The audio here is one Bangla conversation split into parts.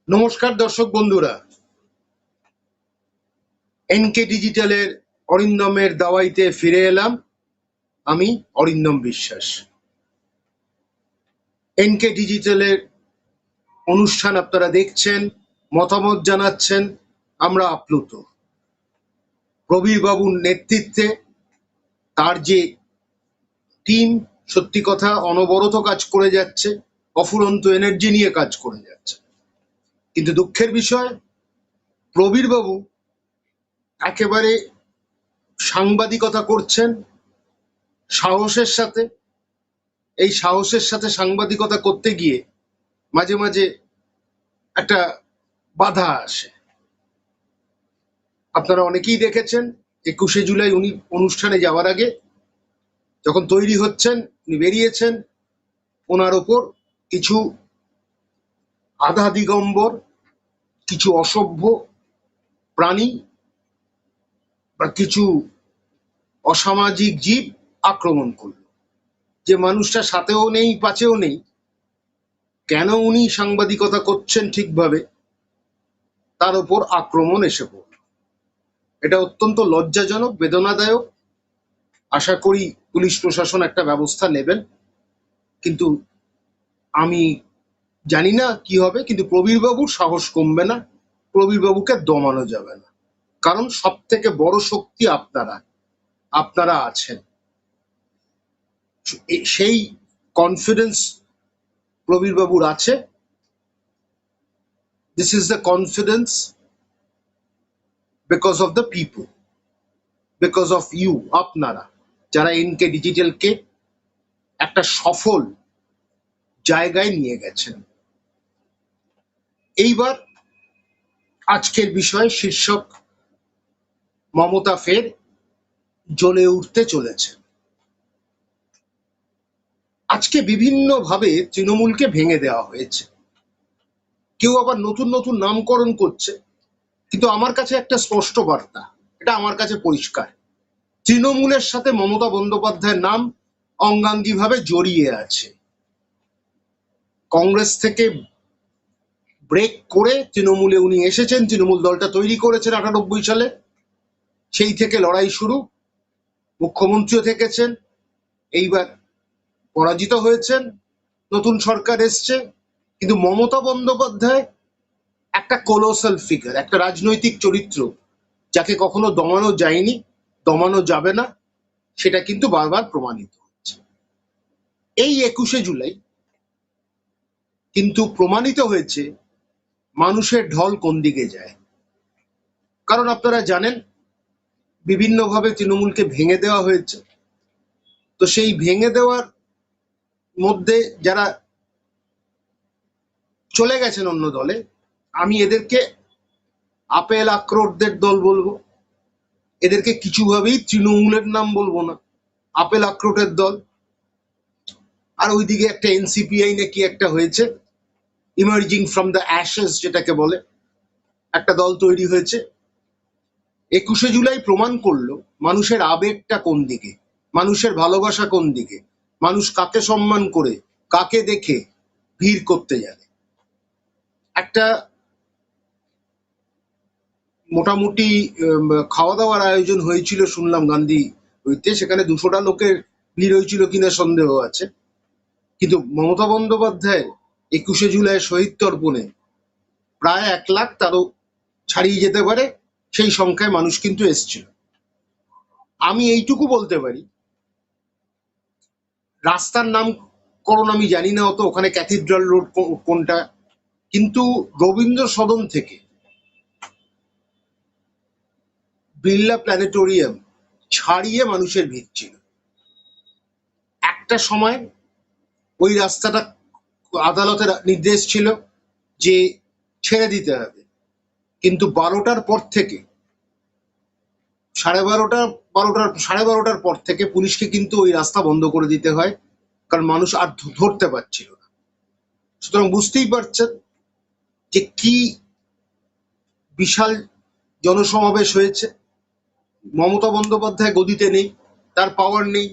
নমস্কার দর্শক বন্ধুরা, এনকে ডিজিটালের অরিন্দমের দাওয়াইতে ফিরে এলাম। আমি অরিন্দম বিশ্বাস। এনকে ডিজিটালের অনুষ্ঠান আপনারা দেখছেন, মতামত জানাচ্ছেন, আমরা আপ্লুত। প্রবীর বাবুর নেতৃত্বে তার যে টিম সত্যি কথা অনবরত কাজ করে যাচ্ছে, অফুরন্ত এনার্জি নিয়ে কাজ করে যাচ্ছে। কিন্তু দুঃখের বিষয়, প্রবীর বাবু একেবারে সাংবাদিকতা করছেন সাহসের সাথে। এই সাহসের সাথে সাংবাদিকতা করতে গিয়ে মাঝে মাঝে একটা বাধা আসে। আপনারা অনেকেই দেখেছেন 21শে জুলাই উনি অনুষ্ঠানে যাওয়ার আগে যখন তৈরি হচ্ছেন, উনি বেরিয়েছেন, ওনার ওপর কিছু আধা দিগম্বর, কিছু অসভ্য প্রাণী বা কিছু অসামাজিক জীব আক্রমণ করল। যে মানুষটা সাথেও নেই পাচেও নেই, কেন উনি সাংবাদিকতা করছেন ঠিকভাবে, তার ওপর আক্রমণ এসে পড়ল। এটা অত্যন্ত লজ্জাজনক, বেদনাদায়ক। আশা করি পুলিশ প্রশাসন একটা ব্যবস্থা নেবেন, কিন্তু আমি জানি না কি হবে। কিন্তু প্রবীর বাবুর সাহস কমবে না, প্রবীর বাবুকে দমানো যাবে না, কারণ সব থেকে বড় শক্তি আপনারা আছেন। সেই কনফিডেন্স প্রবীর বাবুর আছে। This is the confidence because of the people, because of you, আপনারা যারা এনকে ডিজিটালকে একটা সফল জায়গায় নিয়ে গেছেন। এইবার আজকের বিষয় শীর্ষক, মমতা ফের জ্বলে উঠতে চলেছে। আজকে বিভিন্নভাবে তৃণমূলকে ভেঙে দেওয়া হয়েছে, কেউ আবার নতুন নতুন নামকরণ করছে, কিন্তু আমার কাছে একটা স্পষ্ট বার্তা, এটা আমার কাছে পরিষ্কার। তৃণমূলের সাথে মমতা বন্দ্যোপাধ্যায়ের নাম অঙ্গাঙ্গিভাবে জড়িয়ে আছে। কংগ্রেস থেকে ব্রেক করে তৃণমূলে উনি এসেছেন, তৃণমূল দলটা তৈরি করেছেন 98 সালে। সেই থেকে লড়াই শুরু, মুখ্যমন্ত্রীও থেকেছেন, এইবার পরাজিত হয়েছেন, নতুন সরকার এসছে। কিন্তু মমতা বন্দ্যোপাধ্যায় একটা কোলোসাল ফিগার, একটা রাজনৈতিক চরিত্র, যাকে কখনো দমানো যায়নি, দমানো যাবে না, সেটা কিন্তু বারবার প্রমাণিত হচ্ছে। এই 21শে জুলাই কিন্তু প্রমাণিত হয়েছে মানুষের ঢল কোন দিকে যায়। কারণ আপনারা জানেন বিভিন্নভাবে তৃণমূলকে ভেঙে দেওয়া হয়েছে। তো সেই ভেঙে দেওয়ার মধ্যে যারা চলে গেছেন অন্য দলে, আমি এদেরকে আপেল আখরোটদের দল বলবো। এদেরকে কিছুভাবেই তৃণমূলের নাম বলবো না, আপেল আখরোটের দল। আর ওইদিকে একটা এনসিপিআই নাকি একটা হয়েছে, ইমার্জিং ফ্রম দ্য অ্যাশেস যেটাকে বলে, একটা দল তৈরি হয়েছে। 21শে জুলাই প্রমাণ করলো মানুষের আবেগটা কোন দিকে, মানুষের ভালোবাসা কোন দিকে, মানুষ কাকে সম্মান করে, কাকে দেখে ভিড় করতে যাবে। একটা মোটামুটি খাওয়া দাওয়ার আয়োজন হয়েছিল শুনলাম গান্ধী হইতে, সেখানে 200টা লোকের ভিড় হয়েছিল কিনা সন্দেহ আছে। কিন্তু মমতা বন্দ্যোপাধ্যায় 21শে জুলাই শহীদ তর্পণে প্রায় 1 লাখ, তারও ছাড়িয়ে যেতে পারে, সেই সংখ্যায় মানুষ কিন্তু এসছিল। আমি এইটুকু বলতে পারি, রাস্তার নামকরণ আমি জানি না অত, ওখানে ক্যাথিড্রাল রোড কোনটা, কিন্তু রবীন্দ্র সদন থেকে বিড়লা প্ল্যানেটোরিয়াম ছাড়িয়ে মানুষের ভিড় ছিল। একটা সময় ওই রাস্তাটা আদালতের নির্দেশ ছিল যে ছেড়ে দিতে হবে, কিন্তু 12টার পর থেকে, সাড়ে বারোটার পর থেকে পুলিশকে কিন্তু ওই রাস্তা বন্ধ করে দিতে হয়, কারণ মানুষ আর ধরতে পারছিল না। সুতরাং বুঝতেই পারছেন যে কি বিশাল জনসমাবেশ হয়েছে। মমতা বন্দ্যোপাধ্যায় গদিতে নেই, তার পাওয়ার নেই,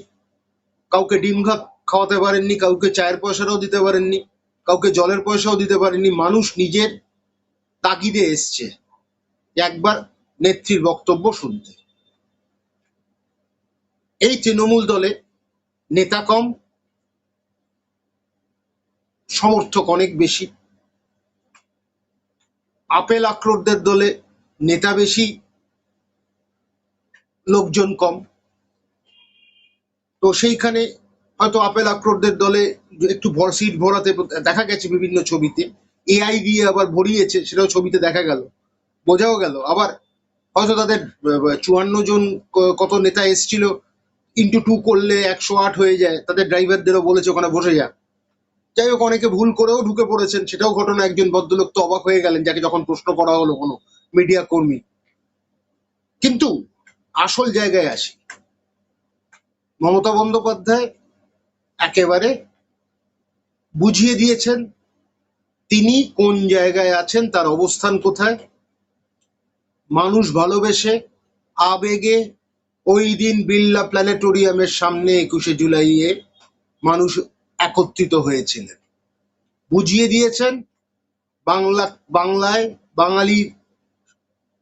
কাউকে ডিম ভাত খাওয়াতে পারেননি, কাউকে চায়ের পয়সাটাও দিতে পারেননি, কাউকে জলের পয়সাও দিতে পারেননি। মানুষ নিজের তাগিদে এসছে একবার নেত্রীর বক্তব্য শুনতে। এই তৃণমূল দলে নেতা কম, সমর্থক অনেক বেশি। আপেল আখরোটদের দলে নেতা বেশি, লোকজন কম। তো সেইখানে হয়তো আপেল আখরোটদের দলে একটু সিট ভরাতে দেখা গেছে বিভিন্ন ছবিতে, এআই দিয়ে আবার ভরিয়েছে, সেটাও ছবিতে দেখা গেল, বোঝাও গেল। আবার হয়তো তাদের 54 জন কত নেতা এসছিল, ইন্টু 2 করলে 108 হয়ে যায়, তাদের ড্রাইভারদেরও বলেছে ওখানে বসে যা। যাই হোক, অনেকে ভুল করেও ঢুকে পড়েছেন, সেটাও ঘটনা। একজন ভদ্রলোক তো অবাক হয়ে গেলেন, যাকে যখন প্রশ্ন করা হলো কোনো মিডিয়া কর্মী। কিন্তু আসল জায়গায় আসি, মমতা বন্দ্যোপাধ্যায় একেবারে বুঝিয়ে দিয়েছেন তিনি কোন জায়গায় আছেন, তার অবস্থান কোথায়। মানুষ ভালোবেসে আবেগে ওই দিন বিড়লা প্ল্যানেটোরিয়ামের সামনে 21শে জুলাইয়ে মানুষ একত্রিত হয়েছিলেন। বুঝিয়ে দিয়েছেন বাংলায় বাঙালি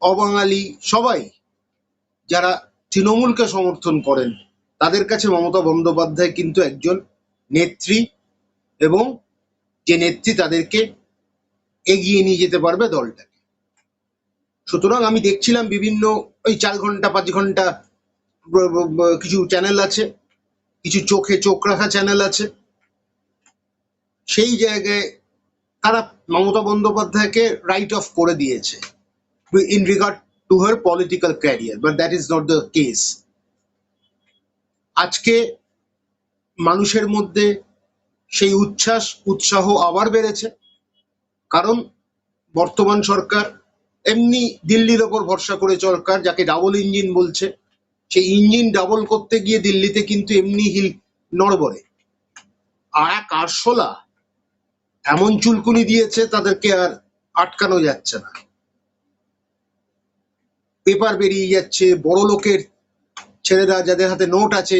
অবাঙালি সবাই যারা তৃণমূলকে সমর্থন করেন, তাদের কাছে মমতা বন্দ্যোপাধ্যায় কিন্তু একজন নেত্রী, এবং যে নেত্রী তাদেরকে এগিয়ে নিয়ে যেতে পারবে দলটাকে। সুতরাং আমি দেখছিলাম বিভিন্ন ওই 4 ঘন্টা 5 ঘন্টা কিছু চ্যানেল আছে, কিছু চোখে চোখ রাখা চ্যানেল আছে, সেই জায়গায় তারা মমতা বন্দ্যোপাধ্যায়কে রাইট অফ করে দিয়েছে in regard to her political career, but that is not the case. আজকে মানুষের মধ্যে সেই উৎসাহ আবার বেড়েছে, কারণ বর্তমান সরকার এমনি দিল্লির ওপর ভরসা করে সরকার, যাকে ডাবল ইঞ্জিন বলছে, সেই ইঞ্জিন ডাবল করতে গিয়ে দিল্লিতে কিন্তু এমনি নড়বড়ে। আর এক আরশোলা এমন চুলকুনি দিয়েছে, তাদেরকে আর আটকানো যাচ্ছে না। পেপার বেরিয়ে যাচ্ছে, বড় লোকের ছেলেরা যাদের হাতে নোট আছে,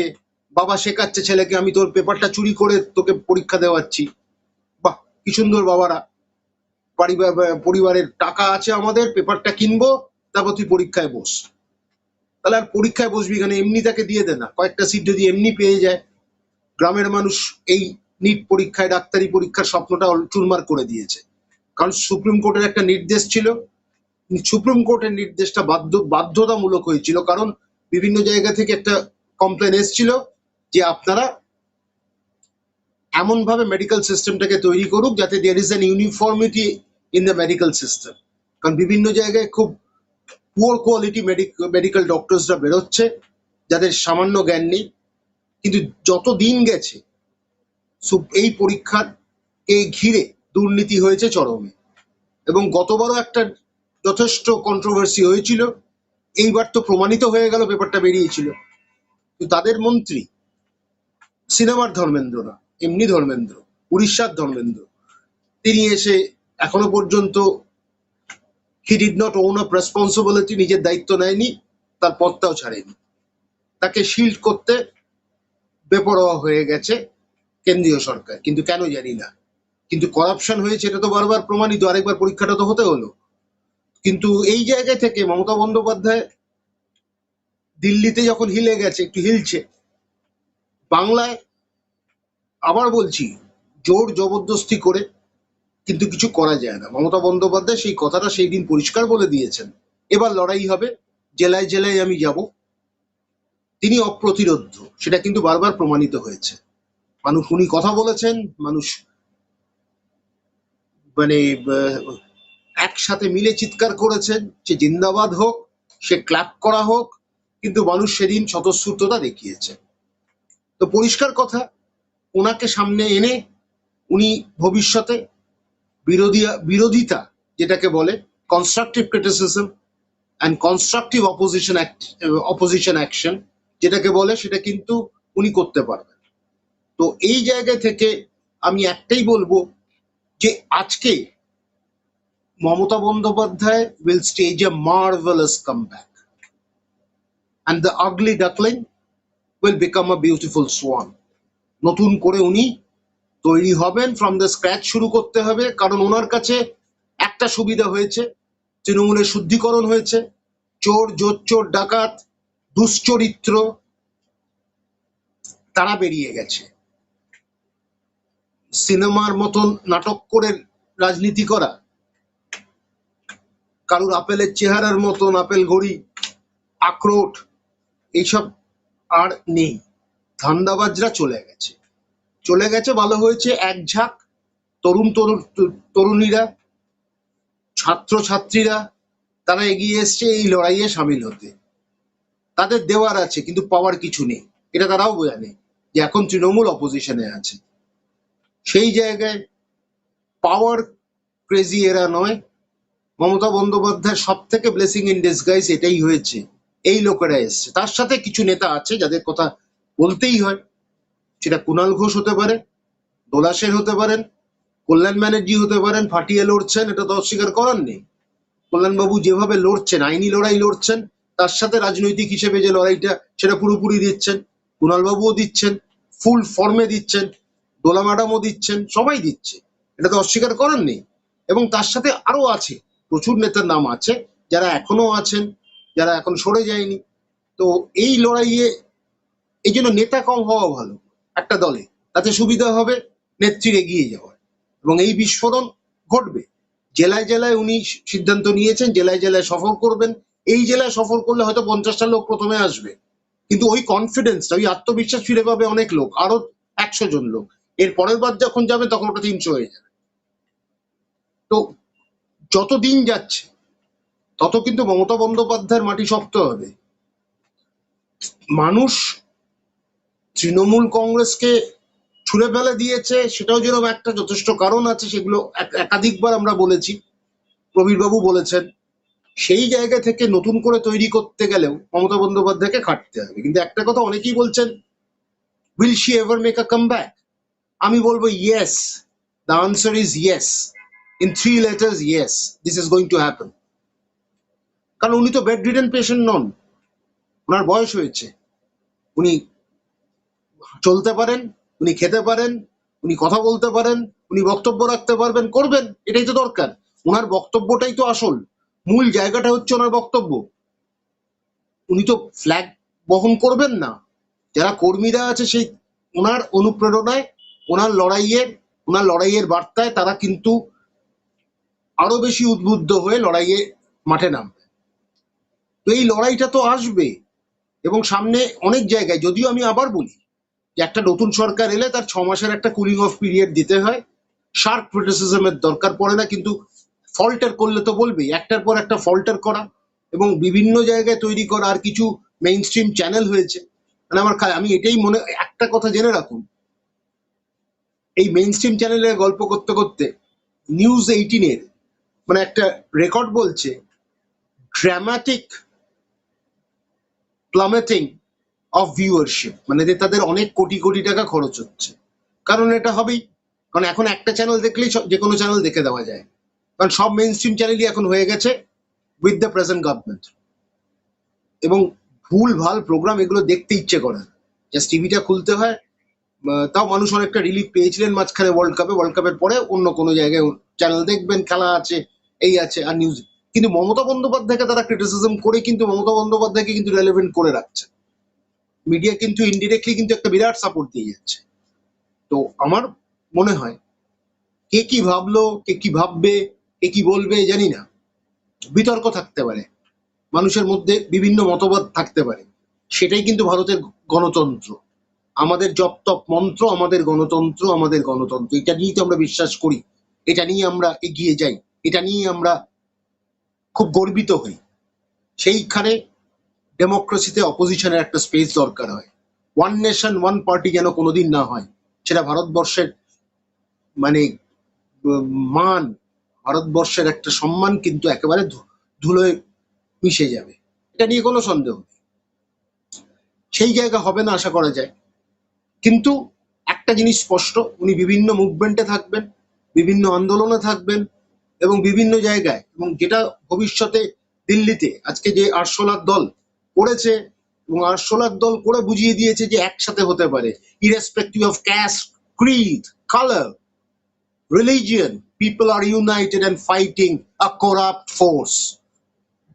বাবা শেখাচ্ছে ছেলেকে, আমি তোর পেপারটা চুরি করে তোকে পরীক্ষা দেওয়াচ্ছি। বাহ, কি সুন্দর বাবারা, পরিবারের টাকা আছে আমাদের, পেপারটা কিনবো, তারপর তুই পরীক্ষায় বস। তাহলে আর পরীক্ষায় বসবি কেন, এমনি তাকে দিয়ে দে না, কয়েকটা সিট যদি এমনি পেয়ে যায়। গ্রামের মানুষ এই নিট পরীক্ষায়, ডাক্তারি পরীক্ষার স্বপ্নটা চুরমার করে দিয়েছে, কারণ সুপ্রিম কোর্টের একটা নির্দেশ ছিল। সুপ্রিম কোর্টের নির্দেশটা বাধ্যতামূলক হয়েছিল, কারণ বিভিন্ন জায়গা থেকে একটা কমপ্লেন এসেছিল যে আপনারা এমন ভাবে মেডিকেল সিস্টেমটাকে তৈরি করুক যাতে there is an uniformity in the medical system. কারণ বিভিন্ন জায়গায় খুব পুয়ার কোয়ালিটি মেডিকেল ডক্টরসরা বেরোচ্ছে, যাদের সামান্য জ্ঞান নেই। কিন্তু যত দিন গেছে, এই পরীক্ষার ঘিরে দুর্নীতি হয়েছে চরমে, এবং গতবারও একটা যথেষ্ট কন্ট্রোভার্সি হয়েছিল। এইবার তো প্রমাণিত হয়ে গেল, পেপারটা বেরিয়েছিল। তাদের মন্ত্রী সিনেমার ধর্মেন্দ্র না, এমনি ধর্মেন্দ্র, উড়িষ্যার ধর্মেন্দ্র, তিনি এসে এখনো পর্যন্ত he did not own up responsibility, নিজের দায়িত্ব নেয়নি, তার পদটাও ছাড়েনি। তাকে শিল্ড করতে বেপরোয়া হয়ে গেছে কেন্দ্রীয় সরকার, কিন্তু কেন জানি না। কিন্তু করাপশন হয়েছে, এটা তো বারবার প্রমাণিত, আরেকবার পরীক্ষাটা তো হতে হলো। কিন্তু এই জায়গা থেকে মমতা বন্দ্যোপাধ্যায় দিল্লিতে যখন হিলে গেছে, একটু হিলছে, বাংলায় আবার বলছি জোর জবরদস্তি করে কিন্তু কিছু করা যায় না। মমতা বন্দ্যোপাধ্যায় সেই কথাটা সেই দিন পরিষ্কার বলে দিয়েছেন, এবার লড়াই হবে, জেলায় জেলায় আমি যাব। তিনি অপ্রতিরোধ্য, সেটা কিন্তু বারবার প্রমাণিত হয়েছে। মানুষ, উনি কথা বলেছেন, মানুষ মানে একসাথে মিলে চিৎকার করেছেন, সে জিন্দাবাদ হোক, সে ক্ল্যাপ করা হোক, কিন্তু মানুষ সেদিন স্বতঃস্ফূর্ততা দেখিয়েছে। তো পরিষ্কার কথা, ওনাকে সামনে এনে উনি ভবিষ্যতে বিরোধিতা যেটাকে বলে constructive criticism and constructive opposition action যেটাকে বলে, সেটা কিন্তু উনি করতে পারবেন। তো এই জায়গা থেকে আমি একটাই বলবো যে আজকে Mamata Bandyopadhyay will stage a marvelous comeback and the ugly duckling will become a beautiful swan. নতুন করে উনি তৈরি হবেন, ফ্রম দ্য স্ক্র্যাচ শুরু করতে হবে। কারণ ওনার কাছে একটা সুবিধা হয়েছে, তৃণমূলের শুদ্ধিকরণ হয়েছে, চোর জোচ্চোর ডাকাত দুশ্চরিত্র তারা বেরিয়ে গেছে। সিনেমার মতন নাটক করে রাজনীতি করা, কারুর আপেলের চেহারার মতন আপেল ঘড়ি আখরোট এইসব আর নেই। ধান্দাবাজরা চলে গেছে। ভালো হয়েছে এক ঝাঁক তরুণীরা, ছাত্রছাত্রীরা তারা এগিয়ে এসছে এই লড়াইয়ে সামিল হতে। তাদের দেওয়ার আছে কিন্তু পাওয়ার কিছু নেই, এটা তারাও জানে যে এখন তৃণমূল অপোজিশনে আছে। সেই জায়গায় পাওয়ার ক্রেজি এরা নয়। মমতা বন্দ্যোপাধ্যায়ের সব থেকে ব্লেসিং ইন ডিসগাইজ এটাই হয়েছে, এই লোকেরা এসছে। তার সাথে কিছু নেতা আছে যাদের কথা বলতেই হয়, সেটা কুণাল ঘোষ হতে পারে, দোলা সেন হতে পারেন, কল্যাণ ব্যানার্জি হতে পারেন, ফাটিয়ে লড়ছেন, এটা তো অস্বীকার করার নেই। কল্যাণবাবু যেভাবে লড়ছেন, আইনি লড়াই লড়ছেন, তার সাথে রাজনৈতিক হিসেবে যে লড়াইটা সেটা পুরোপুরি দিচ্ছেন। কুণালবাবুও দিচ্ছেন, ফুল ফর্মে দিচ্ছেন, দোলা ম্যাডামও দিচ্ছেন, সবাই দিচ্ছে, এটা তো অস্বীকার করার নেই। এবং তার সাথে আরো আছে, প্রচুর নেতার নাম আছে যারা এখনো আছেন, যারা এখন সরে যায়নি। তো এই লড়াইয়ে এই জন্য নেতা কম হওয়া ভালো একটা দলে, তাতে সুবিধা হবে নেত্রীর এগিয়ে যাওয়ার, এবং এই বিস্ফোরণ ঘটবে। জেলায় জেলায় উনি সিদ্ধান্ত নিয়েছেন, জেলায় জেলায় সফর করবেন। এই জেলায় সফর করলে হয়তো 50টা লোক প্রথমে আসবে, কিন্তু ওই কনফিডেন্সটা, ওই আত্মবিশ্বাস ফিরে পাবে অনেক লোক, আরো 100 জন লোক। এর পরের বার যখন যাবে তখন ওটা 300 হয়ে যাবে। তো যত দিন যাচ্ছে তত কিন্তু মমতা বন্দ্যোপাধ্যায়ের মাটি শক্ত হবে। মানুষ তৃণমূল কংগ্রেসকে ছুঁড়ে ফেলে দিয়েছে, সেটাও যেরকম একটা যথেষ্ট কারণ আছে, সেগুলো একাধিকবার আমরা বলেছি, প্রবীরবাবু বলেছেন। সেই জায়গা থেকে নতুন করে তৈরি করতে গেলেও মমতা বন্দ্যোপাধ্যায়কে খাটতে হবে। কিন্তু একটা কথা অনেকেই বলছেন, will she ever make a come back? আমি বলবো yes, the answer is yes, in 3 letters, yes, this is going to happen. কারণ উনি তো বেড রিডেন পেশেন্ট নন, ওনার বয়স হয়েছে, উনি চলতে পারেন, উনি খেতে পারেন, উনি কথা বলতে পারেন, উনি বক্তব্য রাখতে পারবেন, করবেন, এটাই তো দরকার। ওনার বক্তব্যটাই তো আসল, মূল জায়গাটা হচ্ছে ওনার বক্তব্য। উনি তো ফ্ল্যাগ বহন করবেন না, যারা কর্মীরা আছে সেই ওনার অনুপ্রেরণায়, ওনার লড়াইয়ের বার্তায় তারা কিন্তু আরো বেশি উদ্বুদ্ধ হয়ে লড়াইয়ে মাঠে নামবে। তো এই লড়াইটা তো আসবে, এবং সামনে অনেক জায়গায়, যদিও আমি আবার বলি যে একটা নতুন সরকার এলে তার 6 মাসের একটা কুলিং অফ পিরিয়ড দিতে হয়, শার্প ক্রিটিসিজমের দরকার পড়ে না, কিন্তু ফল্টার করলে তো বলবেই, একটার পর একটা ফল্টার করা এবং বিভিন্ন জায়গায় তৈরি করা। আর কিছু মেইন স্ট্রিম চ্যানেল হয়েছে, মানে আমি এটাই একটা কথা জেনে রাখুন, এই মেইন স্ট্রিম চ্যানেলের গল্প করতে করতে নিউজ 18-এর মানে একটা রেকর্ড বলছে ড্রামাটিক প্লামেটিং অফ ভিউয়ারশিপ, মানে যে তাদের অনেক কোটি কোটি টাকা খরচ হচ্ছে। কারণ এটা হবেই, কারণ এখন একটা চ্যানেল দেখলেই যে কোনো চ্যানেল দেখে দেওয়া যায়, কারণ সব মেইন স্ট্রিম চ্যানেলই এখন হয়ে গেছে উইথ দ্য প্রেজেন্ট গভর্নমেন্ট। এবং ভুল ভাল প্রোগ্রাম এগুলো দেখতে ইচ্ছে করে, জাস্ট টিভিটা খুলতে হয়। তাও মানুষ অনেকটা রিলিফ পেয়েছিলেন মাঝখানে ওয়ার্ল্ড কাপের পরে, অন্য কোনো জায়গায় চ্যানেল দেখবেন, খেলা আছে, এই আছে, আর নিউজ। কিন্তু মমতা বন্দ্যোপাধ্যায়কে তারা ক্রিটিসিজম করে কিন্তু মমতা বন্দ্যোপাধ্যায়কে কিন্তু রেলেভেন্ট করে রাখছে। মিডিয়া কিন্তু ইনডিরেক্টলি কিন্তু একটা বিরাট সাপোর্ট দিয়ে যাচ্ছে। তো আমার মনে হয় কে কি ভাবলো, কে কি ভাববে, কে কি বলবে জানি না, বিতর্ক থাকতে পারে, মানুষের মধ্যে বিভিন্ন মতবাদ থাকতে পারে, সেটাই কিন্তু ভারতের গণতন্ত্র। আমাদের জপ তপ মন্ত্র, আমাদের গণতন্ত্র, আমাদের গণতন্ত্র, এটা নিয়েই তো আমরা বিশ্বাস করি, এটা নিয়ে আমরা এগিয়ে যাই, এটা নিয়ে আমরা খুব গর্বিত হই। সেইখানে ডেমোক্রেসিতে অপোজিশনের একটা স্পেস দরকার হয়। ওয়ান নেশন ওয়ান পার্টি যেন কোনোদিন না হয়, সেটা ভারতবর্ষের মানে মান, ভারতবর্ষের একটা সম্মান কিন্তু একেবারে ধুলোয় মিশে যাবে, এটা নিয়ে কোনো সন্দেহ নেই। সেই জায়গা হবে না আশা করা যায়। কিন্তু একটা জিনিস স্পষ্ট, উনি বিভিন্ন মুভমেন্টে থাকবেন, বিভিন্ন আন্দোলনে থাকবেন, এবং বিভিন্ন জায়গায়, এবং যেটা ভবিষ্যতে দিল্লিতে আজকে যে 800 লাখ দল করেছে, এবং 800 লাখ দল করে বুঝিয়ে দিয়েছে যে একসাথে হতে পারে, irrespective of cast, Creed, colour, religion. People are united and fighting a corrupt force.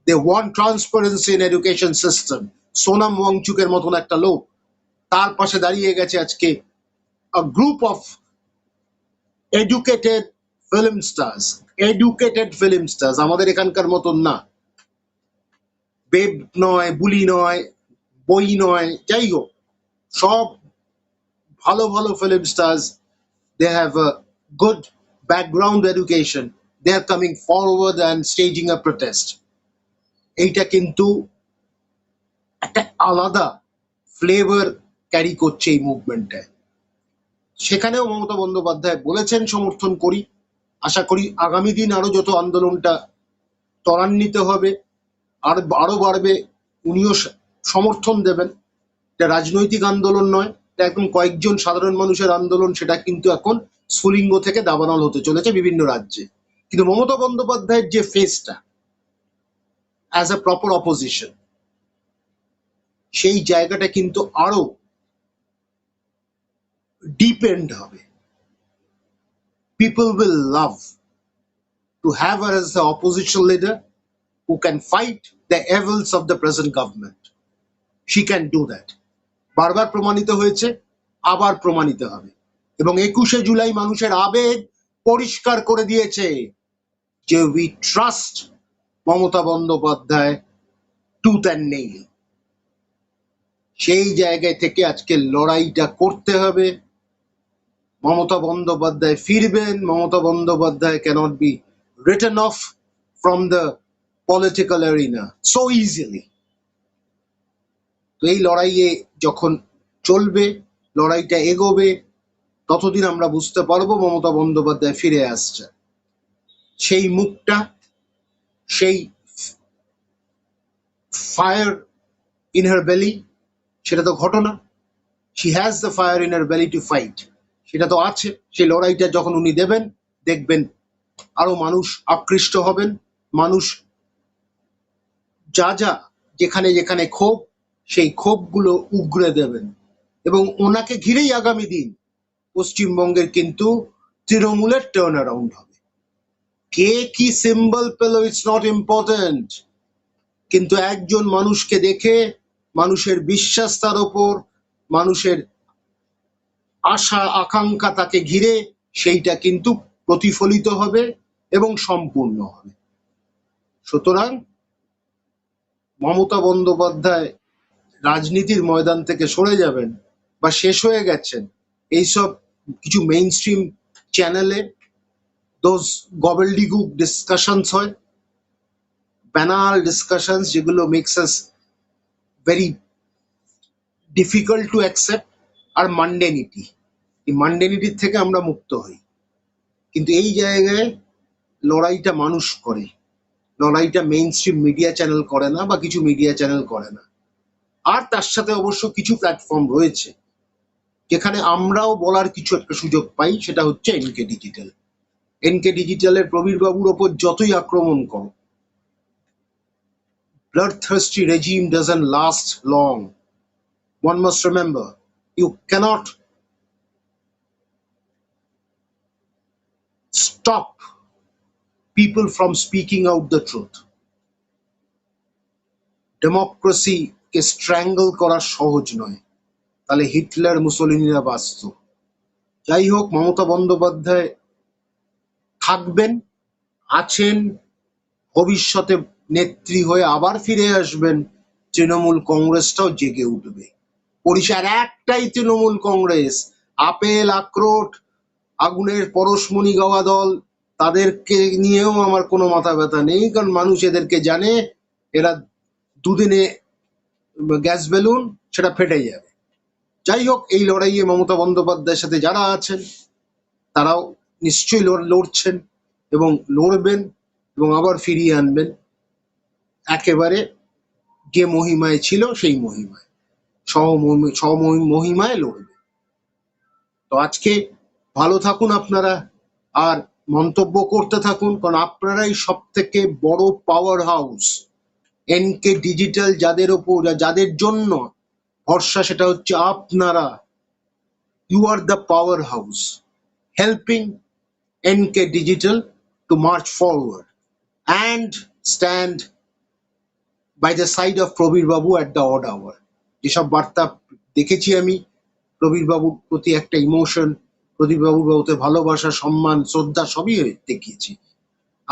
They want transparency in education system. Sonam ওয়াংচুকের মতন একটা লোক তার পাশে দাঁড়িয়ে গেছে আজকে a group of educated film stars. Educated film stars, আমাদের এখানকার মতন না, বেব নয়, বুলি নয়, বই নয়, যাই হোক সব ভালো ভালো film stars. They have a good background education. They are coming forward and staging a protest. এইটা কিন্তু একটা আলাদা ফ্লেভার ক্যারি করছে এই মুভমেন্টে। সেখানেও মমতা বন্দ্যোপাধ্যায় বলেছেন সমর্থন করি। আশা করি আগামী দিন আরো যত আন্দোলনটা ত্বরান্বিত হবে আর আরো বাড়বে, উনিও সমর্থন দেবেন। এটা রাজনৈতিক আন্দোলন নয়, এটা একদম কয়েকজন সাধারণ মানুষের আন্দোলন। সেটা কিন্তু এখন স্ফুলিঙ্গ থেকে দাবানল হতে চলেছে বিভিন্ন রাজ্যে। কিন্তু মমতা বন্দ্যোপাধ্যায়ের যে ফেসটা অ্যাজ এ প্রপার অপোজিশন, সেই জায়গাটা কিন্তু আরো ডিপেন্ড হবে। People will love to have her as the opposition leader who can fight the evils of the present government. She can do that. বারবার প্রমাণিত হয়েছে, আবার প্রমাণিত হবে। এবং 21শে জুলাই মানুষের আবেগ পরিষ্কার করে দিয়েছে যে we trust Mamata Bandyopadhyay tooth and nail. সেই জায়গায় থেকে আজকে লড়াইটা করতে হবে। মমতা বন্দ্যোপাধ্যায় ফিরবেন। Mamata Bandyopadhyay cannot be written off from the political arena so easily. তো এই লড়াইয়ে যখন চলবে, লড়াইটা এগোবে, ততদিন আমরা বুঝতে পারবো মমতা বন্দ্যোপাধ্যায় ফিরে আসছে। সেই মুখটা, সেই ফায়ার ইন হার বেলি, সেটা তো ঘটনা। She has the fire in her বেলি টু ফাইট, সেটা তো আছে। সেই লড়াইটা যখন উনি দেবেন, দেখবেন আরো মানুষ আকৃষ্ট হবেন। মানুষ যা যা যেখানে যেখানে ক্ষোভ, সেই ক্ষোভগুলো উগরে দেবেন। এবং ওনাকে ঘিরেই আগামী দিন পশ্চিমবঙ্গের কিন্তু তৃণমূলের টার্ন অ্যারাউন্ড হবে। কে কি সিম্বল পেল ইটস নট ইম্পর্টেন্ট, কিন্তু একজন মানুষকে দেখে মানুষের বিশ্বাস তার ওপর, মানুষের আশা আকাঙ্ক্ষা তাকে ঘিরে, সেইটা কিন্তু প্রতিফলিত হবে এবং সম্পূর্ণ হবে। সুতরাং মমতা বন্দ্যোপাধ্যায় রাজনীতির ময়দান থেকে সরে যাবেন বা শেষ হয়ে গেছেন, এইসব কিছু মেইন স্ট্রিম চ্যানেলে দোজ গবেলডিগুক ডিসকাশনস হয়, ব্যানাল ডিসকাশনস, যেগুলো makes us very difficult to accept. আর মান্ডেনিটি, এই মান্ডেনিটির থেকে আমরা মুক্ত হই। কিন্তু এই জায়গায় লড়াইটা মানুষ করে, লড়াইটা মেইন স্ট্রিম মিডিয়া চ্যানেল করে না বা কিছু মিডিয়া চ্যানেল করে না। আর তার সাথে অবশ্য কিছু প্ল্যাটফর্ম রয়েছে যেখানে আমরাও বলার কিছু একটা সুযোগ পাই, সেটা হচ্ছে এনকে ডিজিটাল। এনকে ডিজিটালের প্রবীর বাবুর ওপর যতই আক্রমণ করো, bloodthirsty regime doesn't last long. One must remember, you cannot stop people from speaking out the truth. Democracy কে স্ট্র্যাঙ্গল করা সহজ নয়, তাহলে হিটলার মুসোলিনিরা বাঁচত। যাই হোক, মমতা বন্দ্যোপাধ্যায় থাকবেন, আছেন, ভবিষ্যতে নেত্রী হয়ে আবার ফিরে আসবেন। তৃণমূল কংগ্রেসটাও জেগে উঠবে। পরিষ্কার একটাই তৃণমূল কংগ্রেস। আপেল, আখরোট, আগুনের পরশমণি গাওয়া দল, তাদেরকে নিয়েও আমার কোনো মাথা ব্যথা নেই, কারণ মানুষ এদেরকে জানে। এরা দুদিনে গ্যাস বেলুন, সেটা ফেটে যাবে। যাই হোক, এই লড়াইয়ে মমতা বন্দ্যোপাধ্যায়ের সাথে যারা আছেন তারাও নিশ্চয়ই লড়ছেন এবং লড়বেন এবং আবার ফিরিয়ে আনবেন একেবারে যে মহিমায় ছিল সেই মহিমায়, মহিমায় লড়বে। তো আজকে ভালো থাকুন আপনারা, আর মন্তব্য করতে থাকুন, কারণ আপনারাই সব থেকে বড় পাওয়ার হাউস। এনকে ডিজিটাল যাদের ওপর, যাদের জন্য ভরসা, সেটা হচ্ছে আপনারা। You are the powerhouse, helping NK Digital to march forward and stand by the side of Prabir Babu at the odd hour. যেসব বার্তা দেখেছি আমি, প্রবীর বাবুর প্রতি একটা ইমোশন, প্রদীপ বাবুর প্রতি ভালোবাসা, সম্মান, শ্রদ্ধা সবই দেখিয়েছি।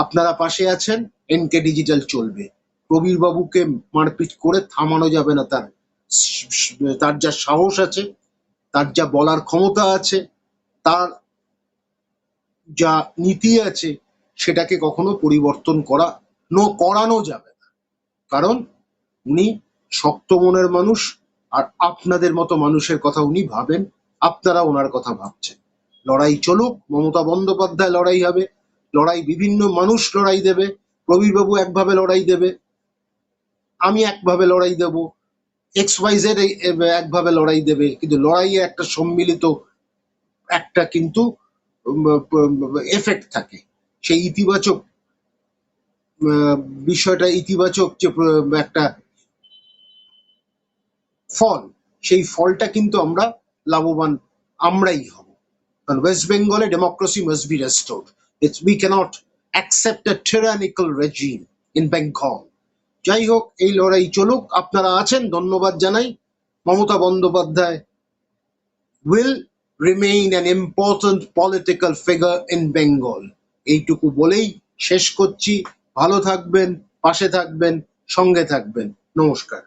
আপনারা পাশে আছেন, NK ডিজিটাল চলবে। প্রবীর বাবুকে মারপিট করে থামানো যাবে না। তার যা সাহস আছে, তার যা বলার ক্ষমতা আছে, তার যা নীতি আছে, সেটাকে কখনো পরিবর্তন করানো যাবে না। কারণ উনি শক্ত মনের মানুষ, আর আপনাদের মতো মানুষের কথা উনি ভাবেন, আপনারা ওনার কথা ভাবছেন। লড়াই চলুক, মমতা বন্দ্যোপাধ্যায় লড়াই হবে, লড়াই বিভিন্ন মানুষ লড়াই দেবে, প্রবীর বাবু একভাবে লড়াই দেবে, আমি একভাবে লড়াই দেব, XYZ একভাবে লড়াই দেবে, কিন্তু লড়াইয়ে একটা সম্মিলিত একটা কিন্তু এফেক্ট থাকে। সেই ইতিবাচক বিষয়টা, ইতিবাচক যে একটা ফল, সেই ফলটা কিন্তু আমরা লাভবান আমরাই হব। কারণ ওয়েস্ট বেঙ্গলে democracy must be restored. We cannot accept a tyrannical regime in Bengal. যাই হোক, এই লড়াই চলুক, আপনারা আছেন, ধন্যবাদ জানাই। Mamata Bandyopadhyay will remain an important political figure in Bengal. এইটুকু বলেই শেষ করছি। ভালো থাকবেন, পাশে থাকবেন, সঙ্গে থাকবেন। নমস্কার।